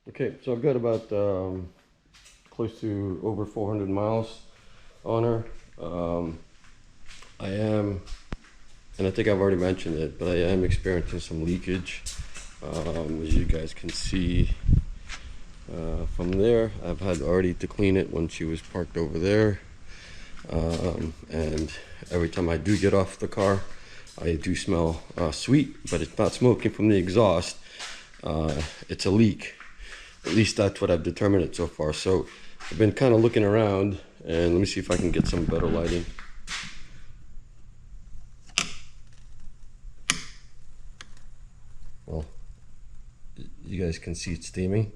Okay, so I've got about close to over 400 miles on her. I am, and I think I've already mentioned it, but I am experiencing some leakage. As you guys can see from there, I've had already to clean it when she was parked over there. And every time I do get off the car, I do smell sweet, but it's not smoking from the exhaust. It's a leak. At least that's what I've determined it so far. So I've been kind of looking around, and let me see if I can get some better lighting. Well, you guys can see it's steaming.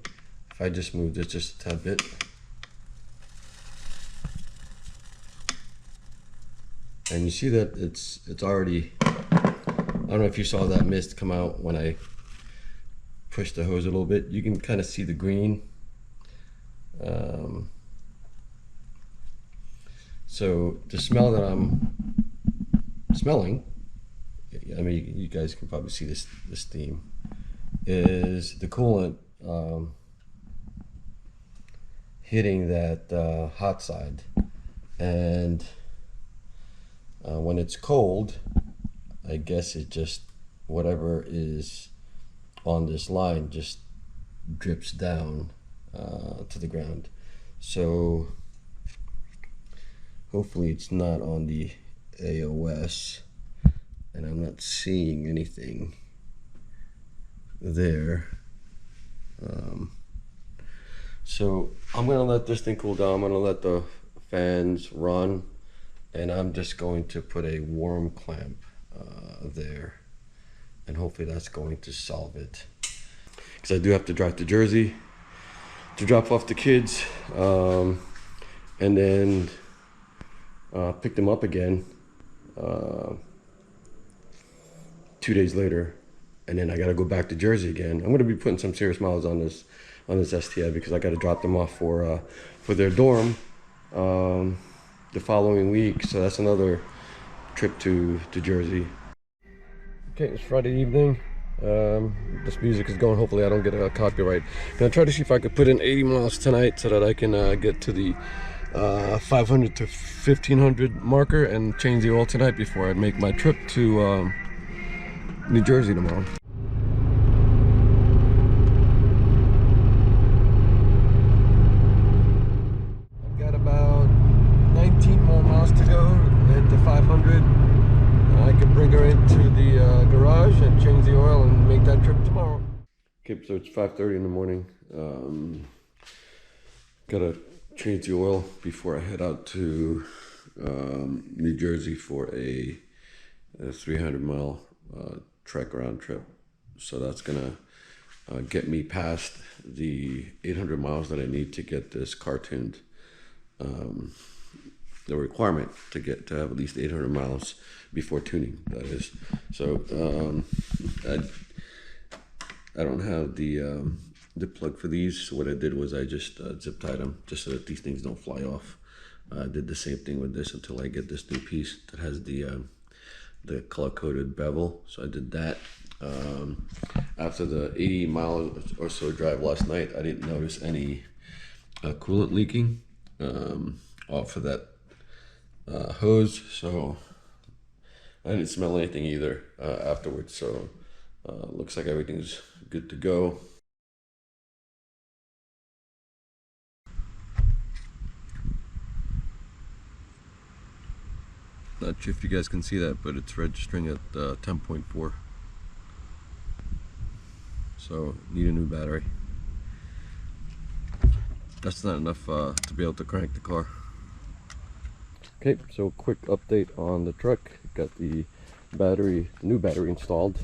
If I just moved it just a tad bit. And you see that it's already, I don't know if you saw that mist come out when I pushed the hose a little bit. You can kind of see the green. So the smell that I'm smelling, I mean, you guys can probably see this steam, is the coolant hitting that hot side. And when it's cold, I guess it just, whatever is on this line just drips down to the ground. So hopefully it's not on the AOS, and I'm not seeing anything there. So I'm gonna let this thing cool down. I'm gonna let the fans run, and I'm just going to put a warm clamp there, and hopefully that's going to solve it. Because I do have to drive to Jersey to drop off the kids, and then pick them up again 2 days later, and then I got to go back to Jersey again. I'm going to be putting some serious miles on this STI, because I got to drop them off for their dorm the following week. So that's another trip to Jersey. Okay, it's Friday evening. This music is going. Hopefully I don't get a copyright. I'm gonna try to see if I could put in 80 miles tonight so that I can get to the 500 to 1500 marker and change the oil tonight before I make my trip to New Jersey tomorrow. I've got about 19 more miles to go at the 500. I can bring her into the garage and change the oil and make that trip tomorrow. Okay, so it's 5:30 in the morning. Gotta change the oil before I head out to New Jersey for a 300-mile trek round trip. So that's gonna get me past the 800 miles that I need to get this car tuned. The requirement to have at least 800 miles before tuning, that is. So I don't have the plug for these. So what I did was I just zip tied them just so that these things don't fly off. I did the same thing with this until I get this new piece that has the color-coded bevel. So I did that. After the 80 miles or so drive last night, I didn't notice any coolant leaking off of that hose, so I didn't smell anything either afterwards. So looks like everything's good to go. Not sure if you guys can see that, but it's registering at 10.4. So need a new battery. That's not enough to be able to crank the car. Okay, so quick update on the truck. Got the new battery installed.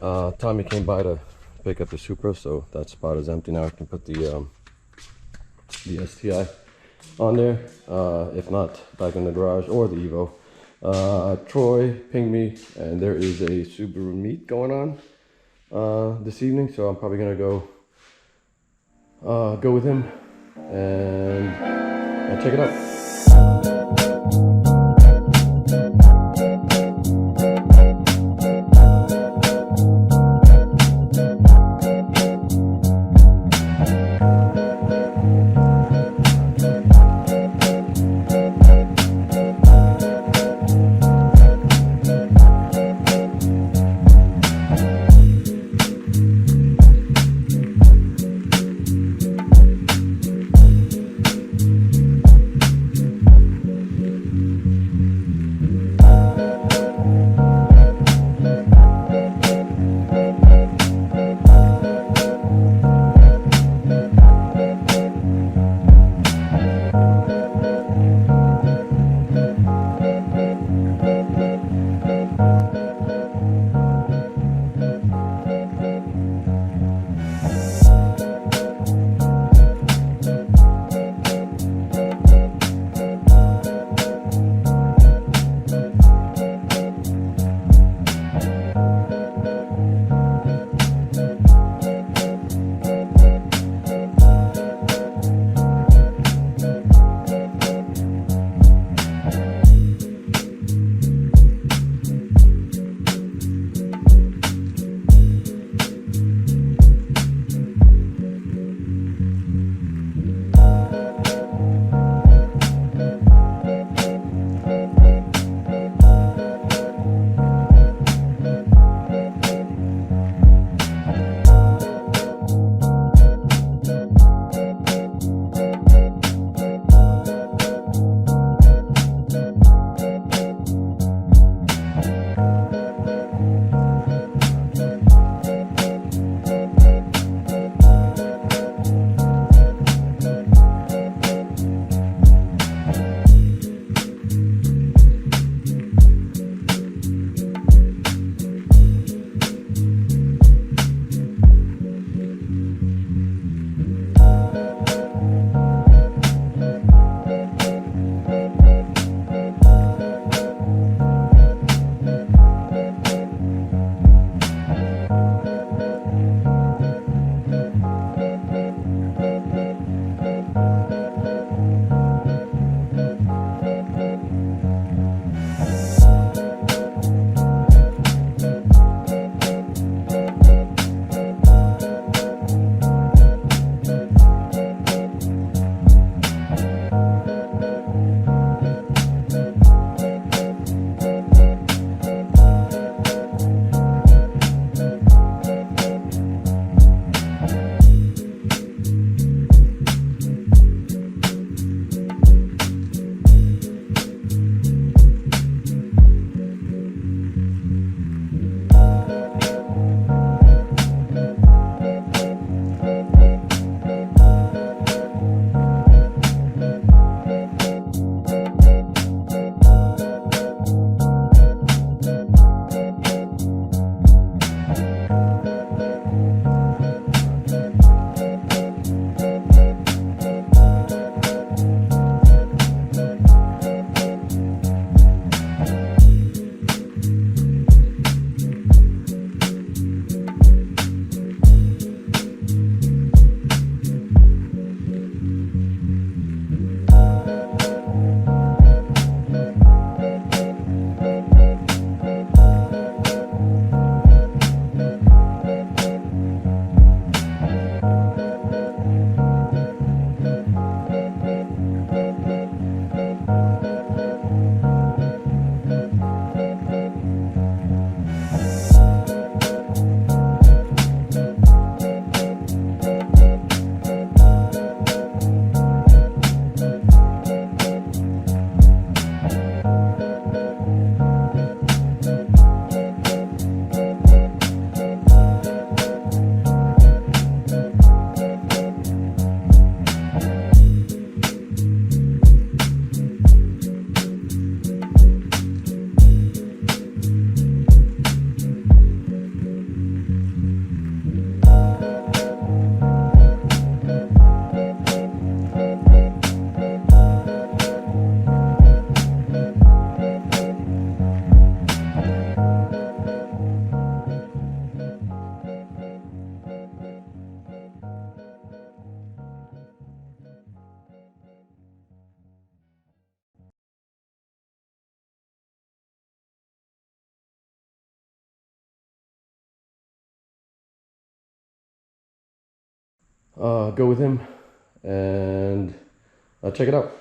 Tommy came by to pick up the Supra, so that spot is empty now. I can put the STI on there, if not back in the garage or the Evo. Troy pinged me, and there is a Subaru meet going on this evening, so I'm probably gonna go with him and check it out. go with him and check it out.